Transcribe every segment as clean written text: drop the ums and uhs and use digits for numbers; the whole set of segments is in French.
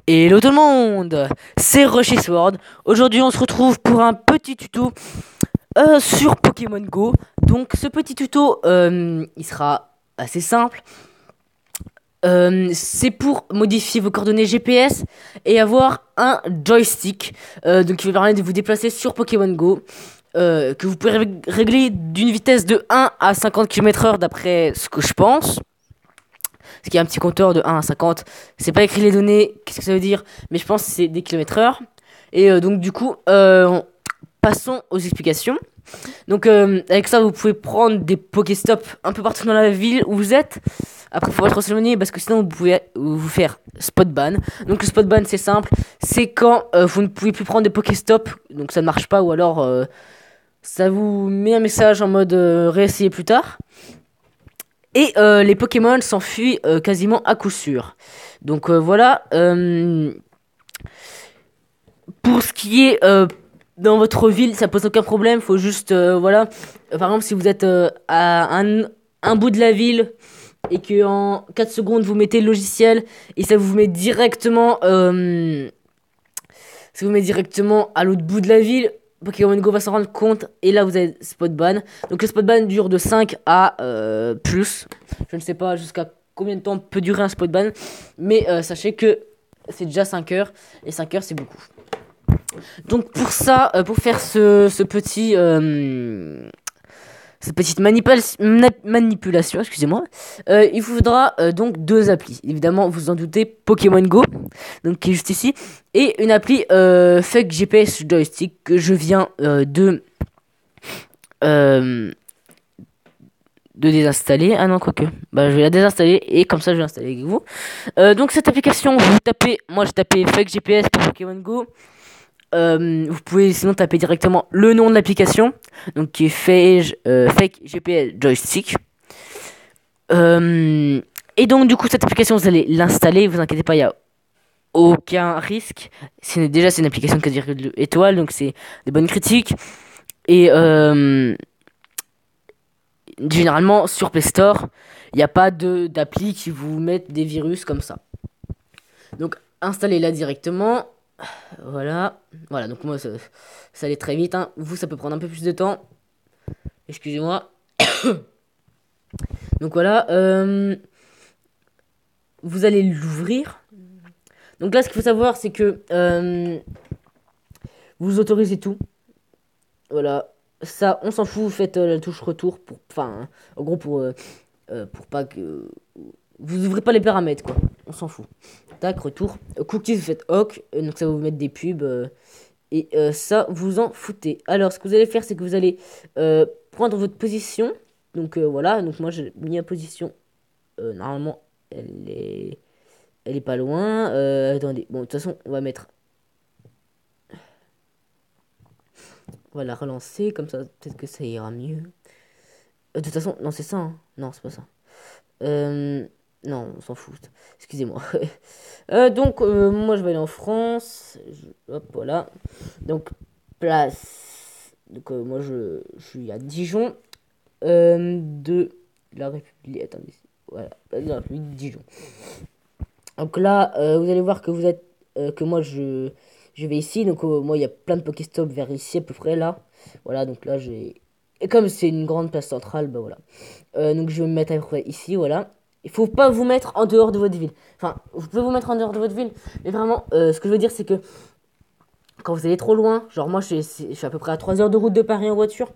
Hello tout le monde, c'est Rush Sword. Aujourd'hui on se retrouve pour un petit tuto sur Pokémon Go. Donc ce petit tuto il sera assez simple. C'est pour modifier vos coordonnées GPS et avoir un joystick donc qui va permettre de vous déplacer sur Pokémon Go. Que vous pouvez régler d'une vitesse de 1 à 50 km/h d'après ce que je pense. Parce qu'il y a un petit compteur de 1 à 50. C'est pas écrit les données, qu'est-ce que ça veut dire, mais je pense que c'est des kilomètres/heure. Et donc du coup, passons aux explications. Donc avec ça, vous pouvez prendre des Pokéstop un peu partout dans la ville où vous êtes. Après, il faut être s'éloigner parce que sinon vous pouvez vous faire spot ban. Donc le spot ban, c'est simple, c'est quand vous ne pouvez plus prendre des Pokéstop, donc ça ne marche pas, ou alors ça vous met un message en mode réessayer plus tard. Et les Pokémon s'enfuient quasiment à coup sûr. Donc voilà. Pour ce qui est dans votre ville, ça pose aucun problème. Faut juste, voilà. Par exemple, si vous êtes à un bout de la ville et que en 4 secondes vous mettez le logiciel et ça vous met directement, ça vous met directement à l'autre bout de la ville. Pokémon Go va s'en rendre compte et là vous avez spot ban. Donc le spot ban dure de 5 à plus. Je ne sais pas jusqu'à combien de temps peut durer un spot ban, mais sachez que c'est déjà 5 heures et 5 heures c'est beaucoup. Donc pour ça, pour faire ce petit cette petite manipulation, excusez-moi, il vous faudra donc deux applis. Évidemment, vous en doutez, Pokémon Go, donc qui est juste ici, et une appli Fake GPS Joystick que je viens euh, de désinstaller. Ah non, quoique. Bah, je vais la désinstaller et comme ça, je vais l'installer avec vous. Donc cette application, vous tapez, moi j'ai tapé Fake GPS pour Pokémon Go. Vous pouvez sinon taper directement le nom de l'application, donc qui est Fake GPS Joystick. Et donc du coup cette application vous allez l'installer, vous inquiétez pas, il y a aucun risque. C'est une application de 4,2 étoiles, donc c'est des bonnes critiques. Et généralement sur Play Store, il n'y a pas d'appli qui vous mettent des virus comme ça. Donc installez-la directement. Voilà, voilà, donc moi ça allait très vite, hein. Vous ça peut prendre un peu plus de temps. Excusez-moi. Donc voilà, vous allez l'ouvrir. Donc là ce qu'il faut savoir c'est que vous autorisez tout. Voilà, ça on s'en fout, vous faites la touche retour pour, enfin, en gros pour pas que vous ouvrez pas les paramètres quoi. On s'en fout. Tac, retour. Cookies vous faites OK, donc ça va vous mettre des pubs. Et ça, vous en foutez. Alors, ce que vous allez faire, c'est que vous allez prendre votre position. Donc voilà, donc moi j'ai mis la position. Normalement, elle est pas loin. Attendez, bon, de toute façon, on va mettre. On va la relancer, comme ça, peut-être que ça ira mieux. De toute façon, non, c'est ça, hein. Non, c'est pas ça. Non, on s'en fout. Excusez-moi. Donc, moi je vais aller en France. Hop, voilà. Donc, place. Donc, moi je suis à Dijon. De la République. Attendez. Voilà, de la République de Dijon. Donc là, vous allez voir que vous êtes. Que moi je vais ici. Donc, moi il y a plein de Pokéstop vers ici à peu près là. Voilà, donc là j'ai. Et comme c'est une grande place centrale, bah voilà. Donc je vais me mettre à peu près ici, voilà. Il faut pas vous mettre en dehors de votre ville. Enfin, vous pouvez vous mettre en dehors de votre ville, mais vraiment, ce que je veux dire, c'est que quand vous allez trop loin, genre moi je suis à peu près à 3 heures de route de Paris en voiture,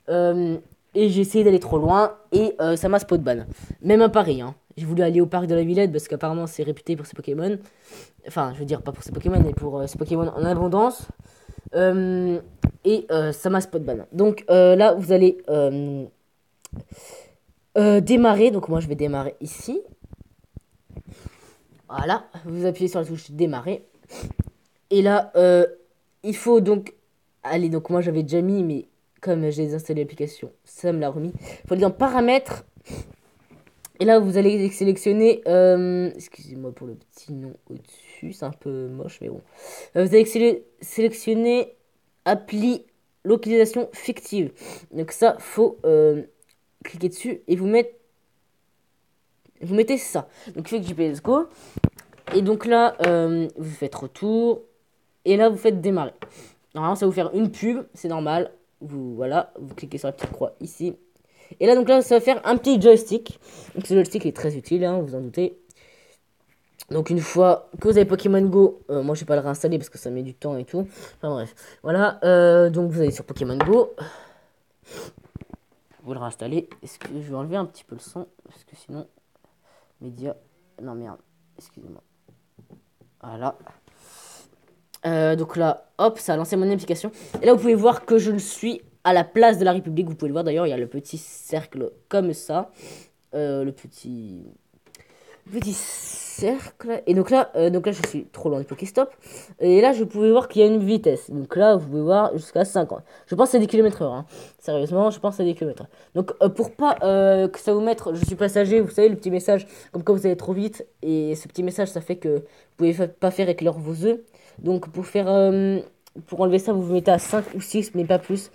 et j'ai essayé d'aller trop loin, et ça m'a spot ban. Même à Paris, hein. J'ai voulu aller au parc de la Villette parce qu'apparemment c'est réputé pour ses Pokémon. Enfin, je veux dire, pas pour ses Pokémon, mais pour ses Pokémon en abondance. Et ça m'a spot ban. Donc là, vous allez démarrer. Donc moi, je vais démarrer ici. Voilà, vous appuyez sur la touche démarrer. Et là, il faut donc aller. Donc moi, j'avais déjà mis, mais comme j'ai désinstallé l'application, ça me l'a remis. Il faut aller dans paramètres. Et là, vous allez sélectionner. Excusez-moi pour le petit nom au-dessus, c'est un peu moche, mais bon. Vous allez sélectionner appli localisation fictive. Donc ça, faut cliquer dessus et vous mettez ça. Donc faites GPS Go. Et donc là, vous faites retour. Et là, vous faites démarrer. Normalement, ça va vous faire une pub. C'est normal. Voilà, vous cliquez sur la petite croix ici. Et là, donc là, ça va faire un petit joystick. Donc ce joystick est très utile, hein, vous en doutez. Donc une fois que vous avez Pokémon Go, moi je vais pas le réinstaller parce que ça met du temps et tout. Enfin bref, voilà. Donc vous allez sur Pokémon Go, vous le réinstallez. Est-ce que je vais enlever un petit peu le son parce que sinon, média, non merde, excusez-moi. Voilà. Donc là, hop, ça a lancé mon application. Et là, vous pouvez voir que je le suis à la place de la République. Vous pouvez le voir d'ailleurs, il y a le petit cercle comme ça. Le petit cercle. Et donc là, je suis trop loin du Pokéstop. Et là, je pouvais voir qu'il y a une vitesse. Donc là, vous pouvez voir jusqu'à 50. Je pense que c'est des kilomètres heure. Hein. Sérieusement, je pense que c'est des kilomètres. Donc pour pas que ça vous mette, je suis passager, vous savez, le petit message, comme quand vous allez trop vite. Et ce petit message, ça fait que vous pouvez pas faire éclore vos œufs. Donc pour enlever ça, vous vous mettez à 5 ou 6, mais pas plus.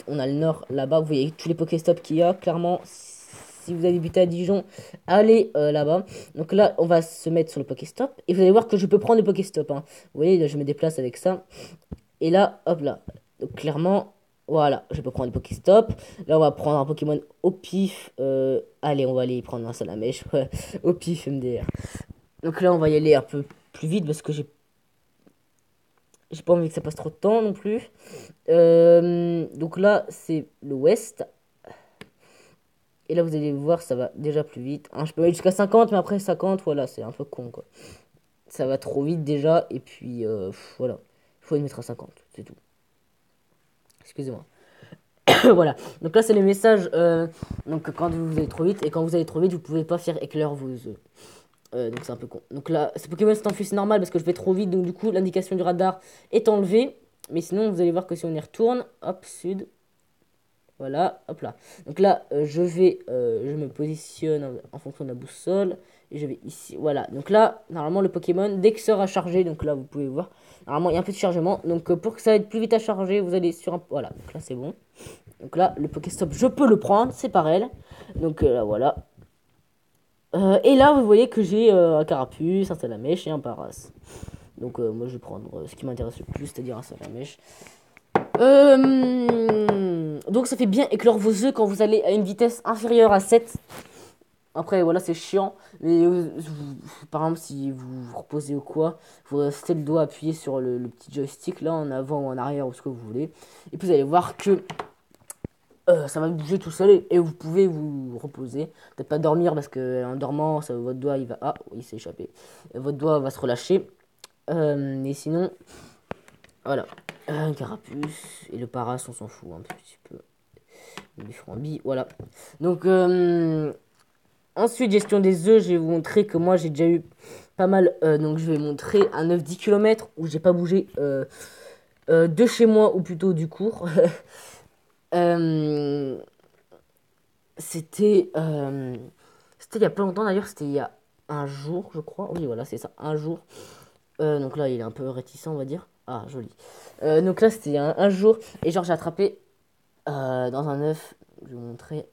On a le nord là-bas, vous voyez tous les Pokéstops qu'il y a, clairement. Si vous avez habité à Dijon, allez là-bas. Donc là, on va se mettre sur le Pokéstop. Et vous allez voir que je peux prendre le Pokéstop. Hein. Vous voyez, là, je me déplace avec ça. Et là, hop là. Donc clairement, voilà, je peux prendre le Pokéstop. Là, on va prendre un Pokémon au pif. Allez, on va aller prendre un Salamèche. Au pif, MDR. Donc là, on va y aller un peu plus vite parce que j'ai pas envie que ça passe trop de temps non plus. Donc là, c'est l'ouest. Et là, vous allez voir, ça va déjà plus vite. Hein, je peux aller jusqu'à 50, mais après 50, voilà, c'est un peu con, quoi. Ça va trop vite déjà, et puis voilà. Il faut le mettre à 50, c'est tout. Excusez-moi. Voilà. Donc là, c'est les messages. Donc quand vous allez trop vite, et quand vous allez trop vite, vous pouvez pas faire éclore vos œufs. Donc c'est un peu con. Donc là, ce Pokémon s'enfuit, c'est normal parce que je vais trop vite, donc du coup, l'indication du radar est enlevée. Mais sinon, vous allez voir que si on y retourne, hop, sud, voilà, hop là. Donc là, je me positionne en fonction de la boussole. Et je vais ici, voilà. Donc là, normalement, le Pokémon, dès que sera chargé, donc là, vous pouvez voir, normalement, il y a un peu de chargement. Donc pour que ça aille plus vite à charger, vous allez sur un... Voilà, donc là, c'est bon. Donc là, le Pokéstop, je peux le prendre, c'est pareil. Donc là, voilà. Et là, vous voyez que j'ai un Carapuce, un Salamèche et un Paras. Donc moi, je vais prendre ce qui m'intéresse le plus, c'est-à-dire un Salamèche. Donc ça fait bien éclore vos œufs quand vous allez à une vitesse inférieure à 7. Après voilà c'est chiant. Mais par exemple si vous vous reposez ou quoi, vous restez le doigt appuyé sur le petit joystick là en avant ou en arrière ou ce que vous voulez. Et puis vous allez voir que ça va bouger tout seul et vous pouvez vous reposer. Peut-être pas dormir parce que en dormant votre doigt il va... Ah oui il s'est échappé. Votre doigt va se relâcher. Mais sinon... Voilà. Un carapuce. Et le paras, on s'en fout un petit peu. Des frambis, voilà. Donc, ensuite, gestion des œufs. Je vais vous montrer que moi, j'ai déjà eu pas mal. Donc, je vais montrer un œuf 10 km où j'ai pas bougé de chez moi, ou plutôt du cours. Euh, c'était c'était il y a pas longtemps d'ailleurs. C'était il y a un jour, je crois. Oui, voilà, c'est ça, un jour. Donc là, il est un peu réticent, on va dire. Ah, joli. Donc là, c'était un jour. Et genre, j'ai attrapé dans un œuf. Je vais vous montrer.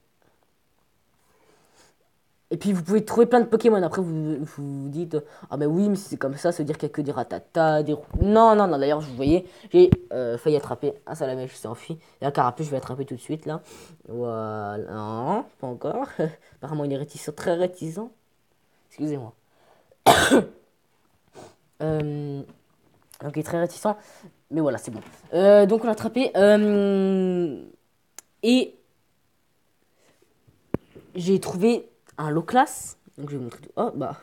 Et puis, vous pouvez trouver plein de Pokémon. Après, vous dites, ah, mais oui, mais si c'est comme ça veut dire qu'il n'y a que des Ratata, des... Non, non, non. D'ailleurs, vous voyez, j'ai failli attraper un Salamèche qui s'est enfui. Et un Carapuce, je vais attraper tout de suite, là. Voilà. Non, pas encore. Apparemment, il est réticent, très réticent. Excusez-moi. Donc, il est très réticent. Mais voilà, c'est bon. Donc, on l'a attrapé. Et j'ai trouvé un low class. Donc, je vais vous montrer tout. Oh, bah.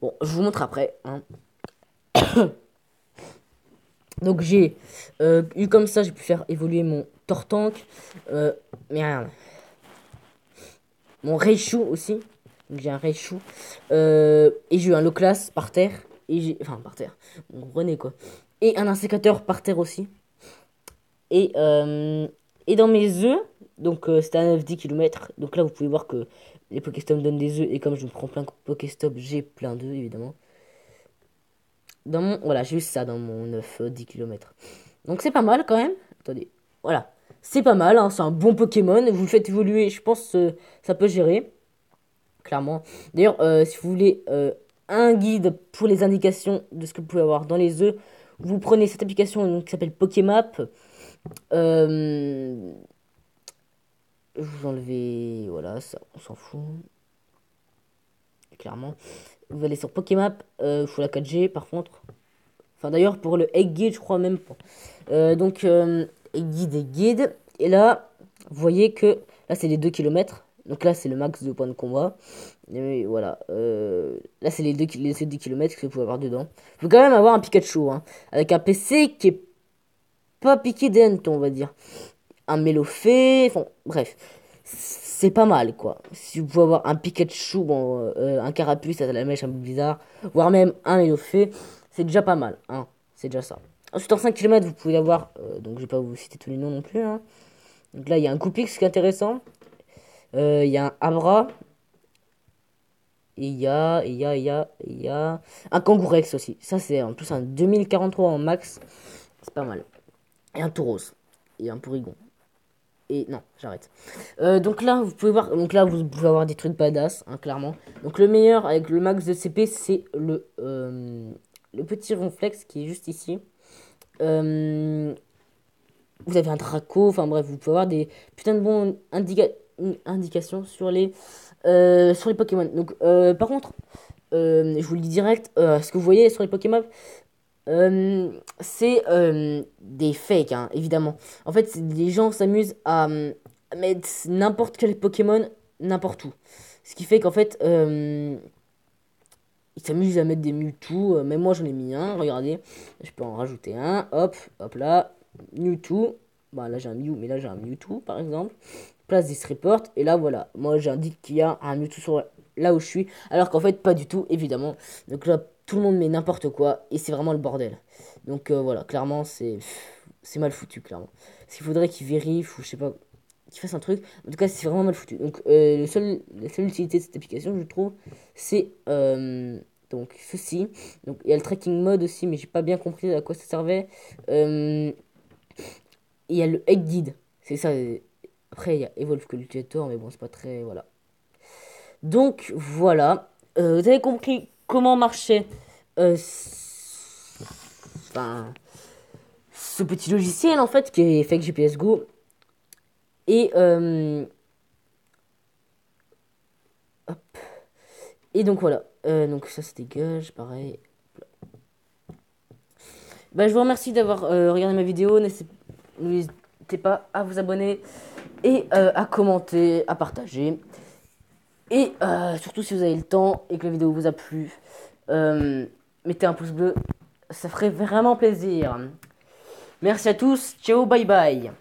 Bon, je vous montre après. Hein. Donc, j'ai eu comme ça, j'ai pu faire évoluer mon Tortank. Merde. Mon Raichu aussi. Donc, j'ai un Raichu. Et j'ai eu un low class par terre. Enfin, par terre. Mon gros nez, quoi. Et un insécateur par terre aussi. Et dans mes œufs, donc c'était à 9-10 km. Donc là, vous pouvez voir que les Pokéstops donnent des œufs. Et comme je me prends plein de Pokéstops, j'ai plein d'œufs, évidemment. Voilà, j'ai eu ça dans mon 9-10 km. Donc c'est pas mal quand même. Attendez, voilà. C'est pas mal, hein, c'est un bon Pokémon. Vous le faites évoluer, je pense ça peut gérer. Clairement. D'ailleurs, si vous voulez un guide pour les indications de ce que vous pouvez avoir dans les œufs. Vous prenez cette application donc, qui s'appelle Pokémap. Je vous enlevez, voilà, ça, on s'en fout, clairement. Vous allez sur Pokémap, il faut la 4G par contre. Enfin d'ailleurs pour le Egg Guide, je crois même pas. Donc Egg Guide. Et là, vous voyez que là c'est les 2 kilomètres. Donc là c'est le max de points de combat. Et voilà. Là c'est ces 2 kilomètres que vous pouvez avoir dedans. Il faut quand même avoir un Pikachu. Hein, avec un PC qui est pas piqué des hannetons, on va dire. Un Mélofée. Enfin bref. C'est pas mal quoi. Si vous pouvez avoir un Pikachu, bon, un Carapuce à la mèche un peu bizarre. Voire même un Mélofée. C'est déjà pas mal. Hein, c'est déjà ça. Ensuite, en 5 kilomètres vous pouvez avoir. Donc, je vais pas vous citer tous les noms non plus. Hein. Donc, là, il y a un Coupix qui est intéressant. Il y a un Abra. Et il y a un Kangourex aussi. Ça, c'est en plus un 2043 en max. C'est pas mal. Et un Tauros. Et un Porygon. Et non, j'arrête. Donc là, vous pouvez voir. Donc là, vous pouvez avoir des trucs badass, hein, clairement. Donc le meilleur avec le max de CP, c'est le petit ronflex qui est juste ici. Euh, Vous avez un Draco, enfin bref, vous pouvez avoir des putains de bons indications sur les Pokémon. Donc, par contre, je vous le dis direct, ce que vous voyez sur les Pokémon, c'est des fakes, hein, évidemment. En fait, les gens s'amusent à mettre n'importe quel Pokémon n'importe où. Ce qui fait qu'en fait, ils s'amusent à mettre des Mewtwo. Même moi, j'en ai mis un. Regardez, je peux en rajouter un. Hop, hop là. Mewtwo. Bah, là, j'ai un Mew, mais là, j'ai un Mewtwo, par exemple. Place this report. Et là, voilà. Moi, j'indique qu'il y a un Mewtwo sur là où je suis. Alors qu'en fait, pas du tout, évidemment. Donc là, tout le monde met n'importe quoi. Et c'est vraiment le bordel. Donc voilà, clairement, c'est mal foutu, clairement. Parce qu'il faudrait qu'ils vérifient, ou je sais pas, qu'ils fassent un truc. En tout cas, c'est vraiment mal foutu. Donc, la seule utilité de cette application, je trouve, c'est donc ceci. Donc, il y a le tracking mode aussi, mais j'ai pas bien compris à quoi ça servait. Il y a le egg guide, c'est ça. Après, il y a Evolve Cultivator, mais bon, c'est pas très. Voilà. Donc, voilà. Vous avez compris comment marchait. Enfin, ce petit logiciel en fait qui est fait avec GPS Go. Et, hop. Et donc voilà. Donc ça c'est dégage, pareil. Bah, je vous remercie d'avoir regardé ma vidéo. N'hésitez pas à vous abonner et à commenter, à partager. Et surtout si vous avez le temps et que la vidéo vous a plu, mettez un pouce bleu. Ça ferait vraiment plaisir. Merci à tous. Ciao, bye bye.